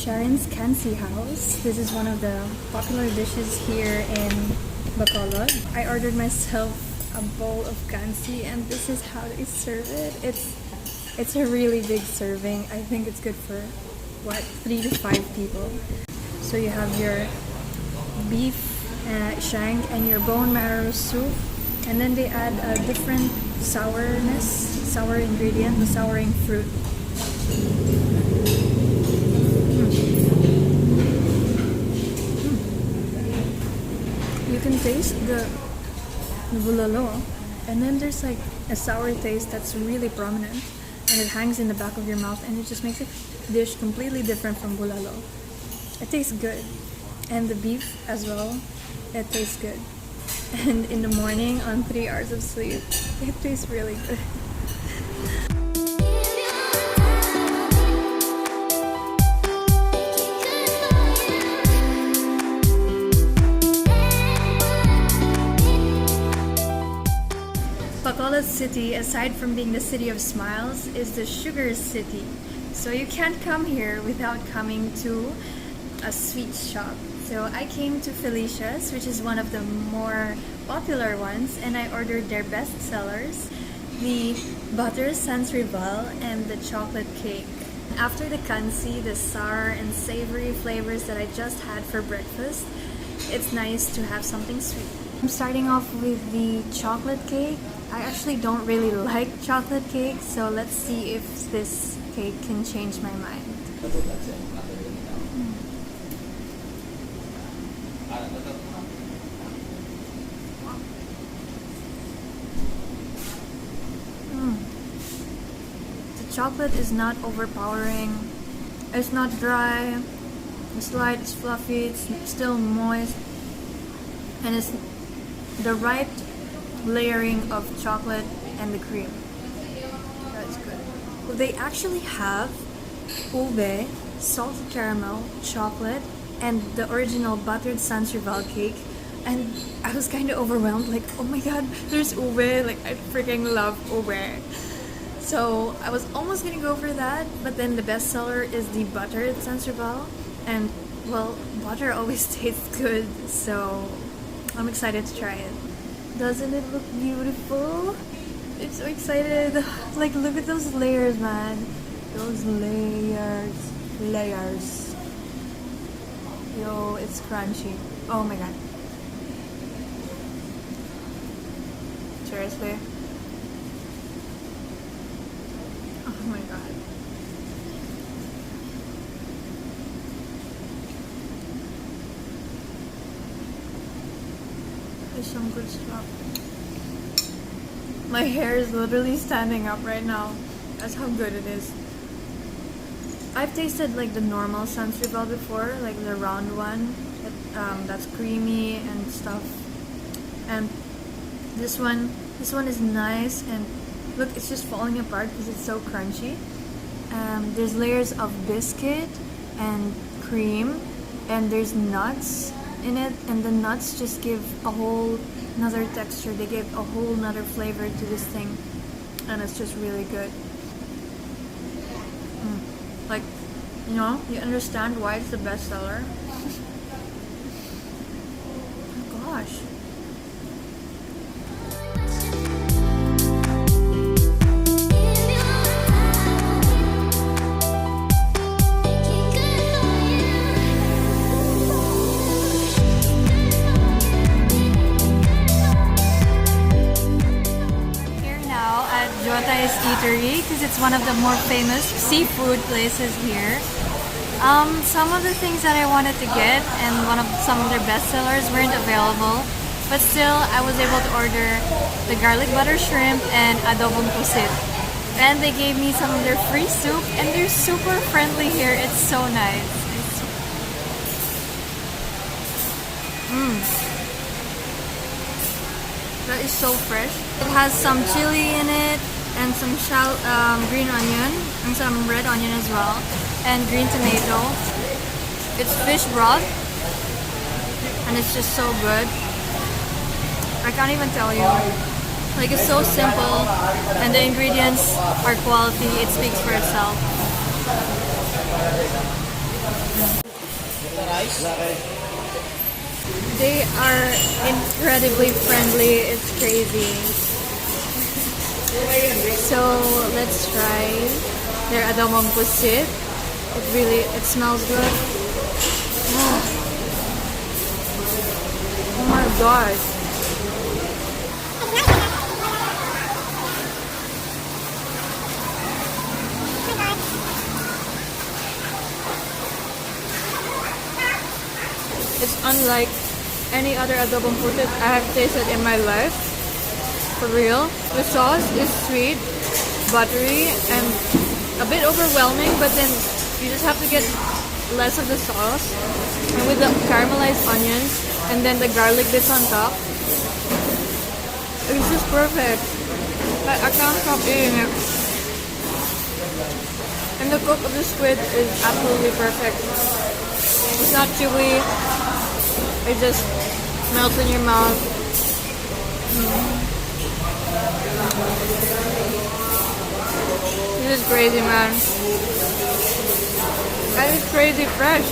Sharon's Kansi house. This is one of the popular dishes here in Bacolod. I ordered myself a bowl of kansi and this is how they serve it. It's a really big serving. I think it's good for what, 3 to 5 people. So you have your beef shank and your bone marrow soup, and then they add a different sour ingredient, the souring fruit. You can taste the bulalo, and then there's like a sour taste that's really prominent, and it hangs in the back of your mouth, and it just makes a dish completely different from bulalo. It tastes good, and the beef as well, it tastes good. And in the morning on 3 hours of sleep, it tastes really good. Bacolod City, aside from being the city of smiles, is the sugar city. So you can't come here without coming to a sweet shop. So I came to Felicia's, which is one of the more popular ones, and I ordered their best sellers, the butter sans rival and the chocolate cake. After the kansi, the sour and savory flavors that I just had for breakfast, it's nice to have something sweet. I'm starting off with the chocolate cake. I actually don't really like chocolate cake, so let's see if this cake can change my mind. The chocolate is not overpowering. It's not dry. It's light, it's fluffy, it's still moist, and it's the right layering of chocolate and the cream. That's good. Well, they actually have ube, salted caramel, chocolate, and the original buttered sans rival cake. And I was kind of overwhelmed, like, oh my god, there's ube, like I freaking love ube. So I was almost gonna go for that, but then the best seller is the buttered sans rival, and well, butter always tastes good, so I'm excited to try it. Doesn't it look beautiful? I'm so excited. Like, look at those layers, man. Those layers. Yo, it's crunchy. Oh my god. Seriously? Oh my god. It's some good stuff. My hair is literally standing up right now. That's how good it is. I've tasted like the normal sans rival before, like the round one that's creamy and stuff. And this one is nice, and look, it's just falling apart because it's so crunchy. There's layers of biscuit and cream, and there's nuts in it, and the nuts just give a whole another texture. They give a whole nother flavor to this thing, and it's just really good. Like, you know, you understand why it's the best seller. Oh gosh. Eatery, because it's one of the more famous seafood places here. Some of the things that I wanted to get and some of their best sellers weren't available, but still I was able to order the garlic butter shrimp and adobong pusit. And they gave me some of their free soup, and they're super friendly here. It's so nice. That is so fresh. It has some chili in it, and some green onion, and some red onion as well, and green tomato. It's fish broth, and it's just so good. I can't even tell you. Like, it's so simple, and the ingredients are quality. It speaks for itself. They are incredibly friendly. It's crazy. So let's try their adobong pusit. It smells good. Oh my god. It's unlike any other adobong pusit I have tasted in my life. For real. The sauce is sweet, buttery, and a bit overwhelming, but then you just have to get less of the sauce. And with the caramelized onions and then the garlic bits on top, it's just perfect. I can't stop eating it. And the cook of the squid is absolutely perfect. It's not chewy. It just melts in your mouth. This is crazy, man. That is crazy fresh.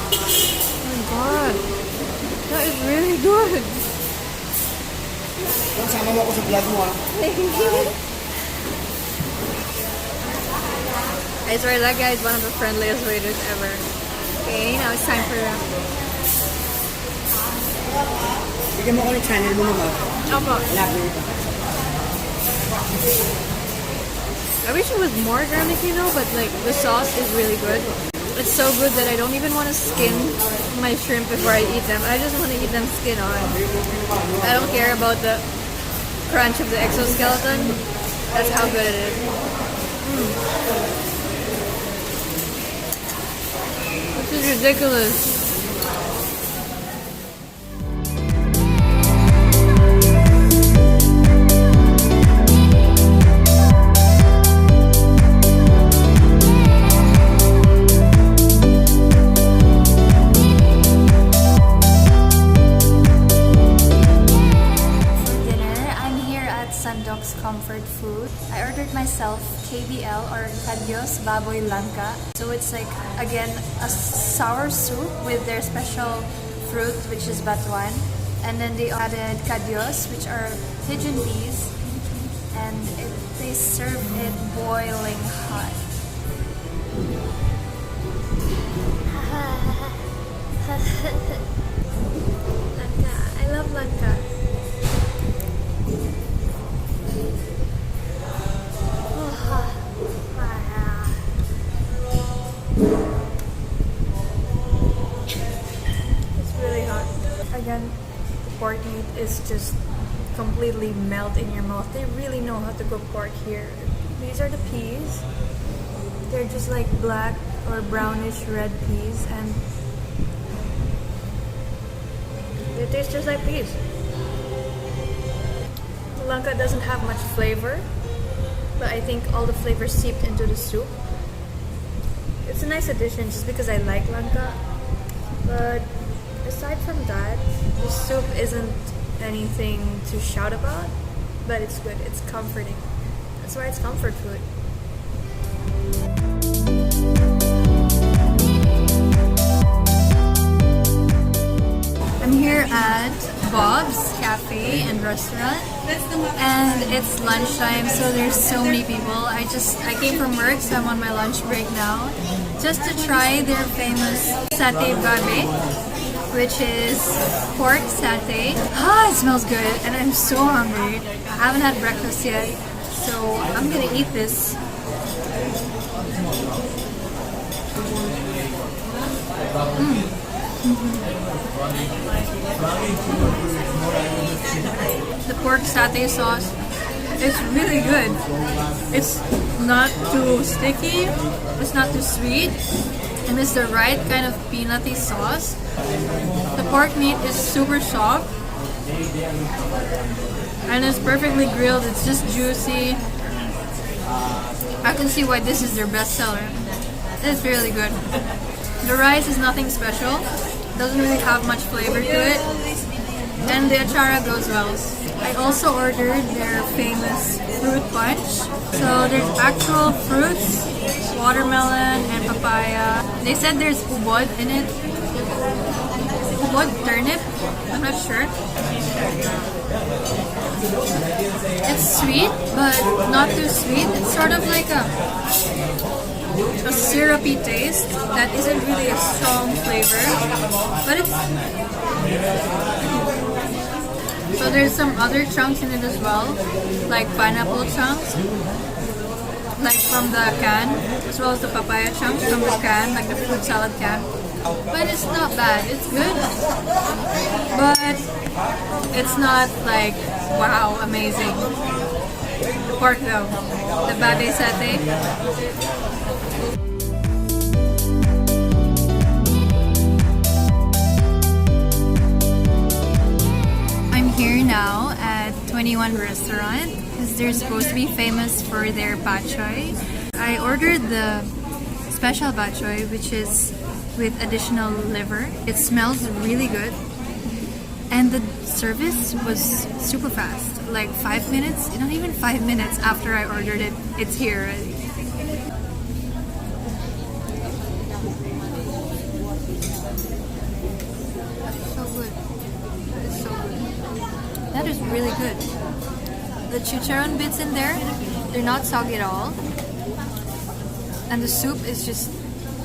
Oh my god. That is really good. Sama mo ako sa vlog mo, ah. I swear that guy is one of the friendliest waiters ever. Okay, now it's time for Bigyan mo ko ng channel mo naman. Opo. Lagi ito. I wish it was more garlic, you know, but like the sauce is really good. It's so good that I don't even want to skin my shrimp before I eat them. I just want to eat them skin on. I don't care about the crunch of the exoskeleton. That's how good it is. This is ridiculous. Comfort food. I ordered myself KBL or Kadios Baboy Langka. So it's like, again, a sour soup with their special fruit, which is batuan. And then they added Kadios, which are pigeon peas. And they serve it boiling hot. Langka. I love langka. Again, the pork meat is just completely melt in your mouth. They really know how to cook pork here. These are the peas. They're just like black or brownish red peas, and they taste just like peas. The langka doesn't have much flavor, but I think all the flavor seeped into the soup. It's a nice addition just because I like langka, but aside from that, the soup isn't anything to shout about, but it's good. It's comforting. That's why it's comfort food. I'm here at Bob's Cafe and Restaurant, and it's lunchtime, so there's so many people. I came from work, so I'm on my lunch break now, just to try their famous satay babe, which is pork satay. It smells good, and I'm so hungry. I haven't had breakfast yet, so I'm gonna eat this. The pork satay sauce is really good. It's not too sticky, it's not too sweet, and it's the right kind of peanutty sauce. The pork meat is super soft and it's perfectly grilled. It's just juicy. I can see why this is their best seller. It's really good. The rice is nothing special. Doesn't really have much flavor to it. And the achara goes well. I also ordered their famous fruit punch. So there's actual fruits, watermelon and papaya. They said there's ubod in it. Ubod turnip? I'm not sure. It's sweet, but not too sweet. It's sort of like a syrupy taste that isn't really a strong flavor, but it's... So there's some other chunks in it as well, like pineapple chunks, like from the can, as well as the papaya chunks from the can, like the fruit salad can. But it's not bad. It's good, but it's not like wow, amazing. Pork though, the bade satay. I'm here now at 21 Restaurant because they're supposed to be famous for their batchoy. I ordered the special batchoy, which is with additional liver. It smells really good, and the service was super fast, like 5 minutes, not even 5 minutes after I ordered it, it's here already. That's so good. That is so good. That is really good. The chicharron bits in there, they're not soggy at all, and the soup is just,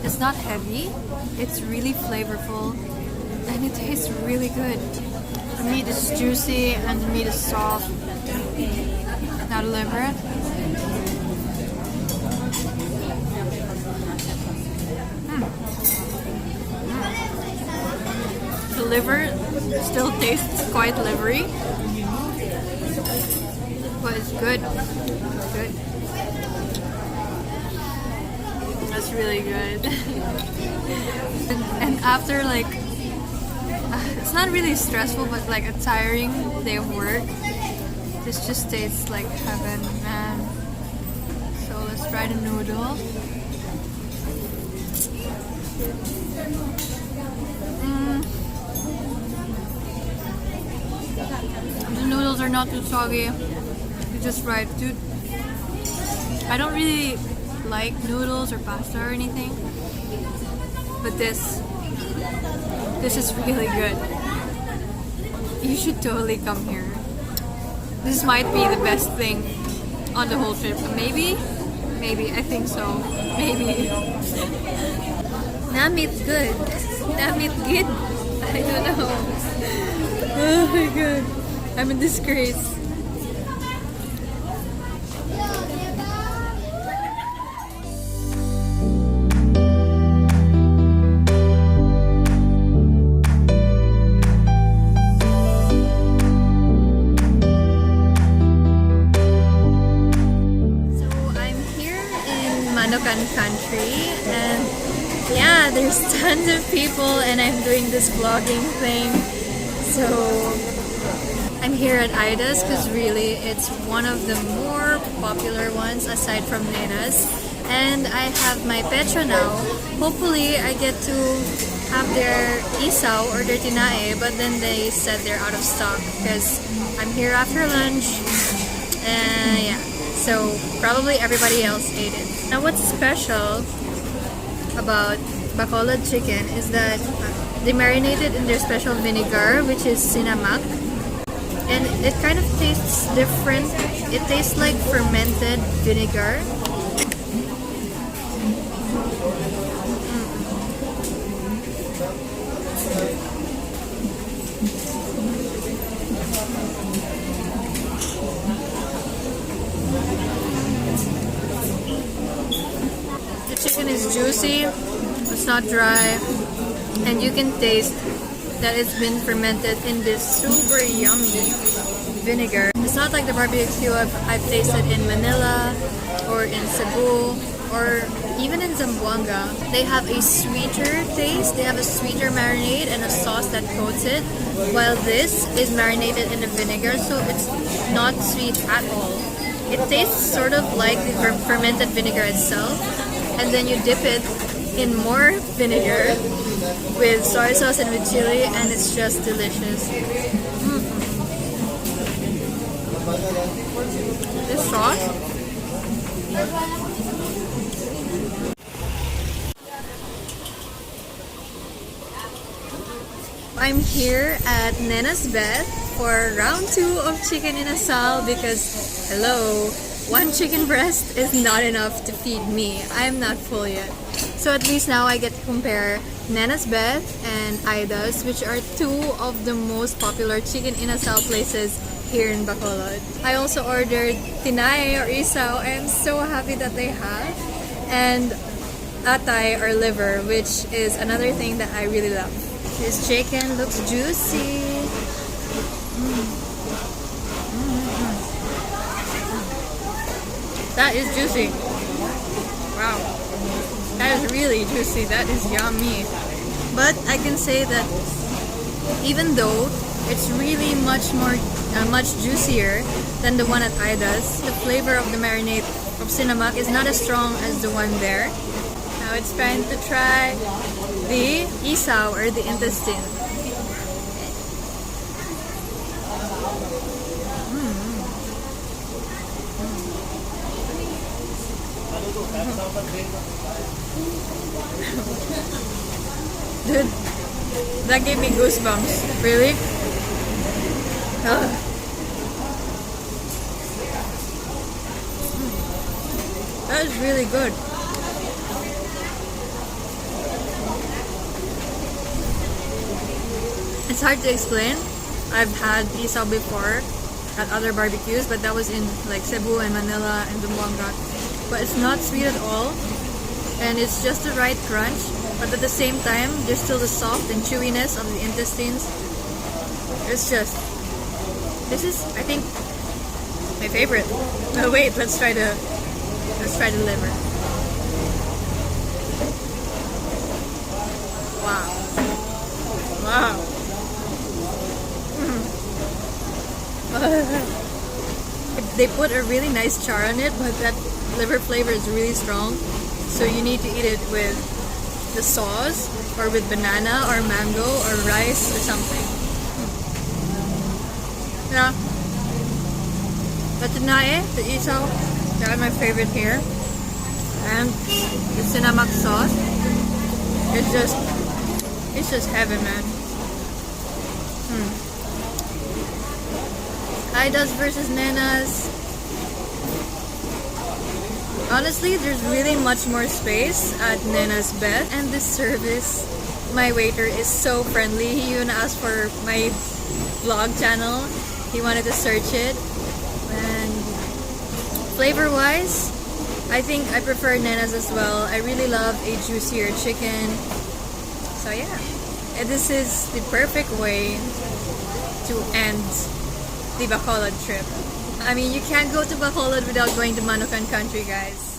it's not heavy, it's really flavorful, and it tastes really good. The meat is juicy and the meat is soft. Now the liver. The liver still tastes quite livery, but it's good. It's good. That's really good. and after like, it's not really stressful, but like a tiring day of work, this just tastes like heaven, man. So let's try the noodle. The noodles are not too soggy. It's just right, dude. I don't really like noodles or pasta or anything, but this is really good. You should totally come here. This might be the best thing on the whole trip. Maybe, I think so. Maybe. Namit good. Namit good. I don't know. Oh my god. I'm a disgrace. Country, and yeah, there's tons of people and I'm doing this vlogging thing. So I'm here at Aida's because really it's one of the more popular ones aside from Nena's, and I have my pecho now. Hopefully I get to have their isaw or their tinae, but then they said they're out of stock because I'm here after lunch, and yeah, so probably everybody else ate it. Now what's special about Bacolod chicken is that they marinate it in their special vinegar, which is sinamak, and it kind of tastes different. It tastes like fermented vinegar. Chicken is juicy, it's not dry, and you can taste that it's been fermented in this super yummy vinegar. It's not like the barbecue I've tasted in Manila or in Cebu or even in Zamboanga. They have a sweeter taste, they have a sweeter marinade and a sauce that coats it, while this is marinated in a vinegar, so it's not sweet at all. It tastes sort of like the fermented vinegar itself, and then you dip it in more vinegar with soy sauce and with chili, and it's just delicious. This sauce I'm here at Nena's bed for round 2 of chicken inasal because, hello, one chicken breast is not enough to feed me. I'm not full yet. So at least now I get to compare Nena's bed and Aida's, which are 2 of the most popular chicken inasal places here in Bacolod. I also ordered tinay or isaw. I am so happy that they have. And atay or liver, which is another thing that I really love. This chicken looks juicy. That is juicy. Wow. That is really juicy. That is yummy. But I can say that even though it's really much juicier than the one at Aida's, the flavor of the marinade of sinamak is not as strong as the one there. Now it's time to try the isaw or the intestine. Dude, that gave me goosebumps. Really? That is really good. It's hard to explain. I've had isaw before at other barbecues, but that was in like Cebu and Manila and Zamboanga. But it's not sweet at all, and it's just the right crunch. But at the same time, there's still the soft and chewiness of the intestines. It's just, this is, I think, my favorite. Oh wait, let's try the liver. Wow. Wow. They put a really nice char on it, but that liver flavor is really strong. So you need to eat it with the sauce, or with banana, or mango, or rice, or something. Yeah. The tinae, the isaw, that are my favorite here. And the sinamak sauce. It's just heaven, man. Aida's versus Nena's. Honestly, there's really much more space at Nena's bed, and this service, my waiter is so friendly. He even asked for my vlog channel. He wanted to search it. And flavor-wise, I think I prefer Nena's as well. I really love a juicier chicken. So yeah, and this is the perfect way to end the Bacolod trip. I mean, you can't go to Bacolod without going to Manukan country, guys.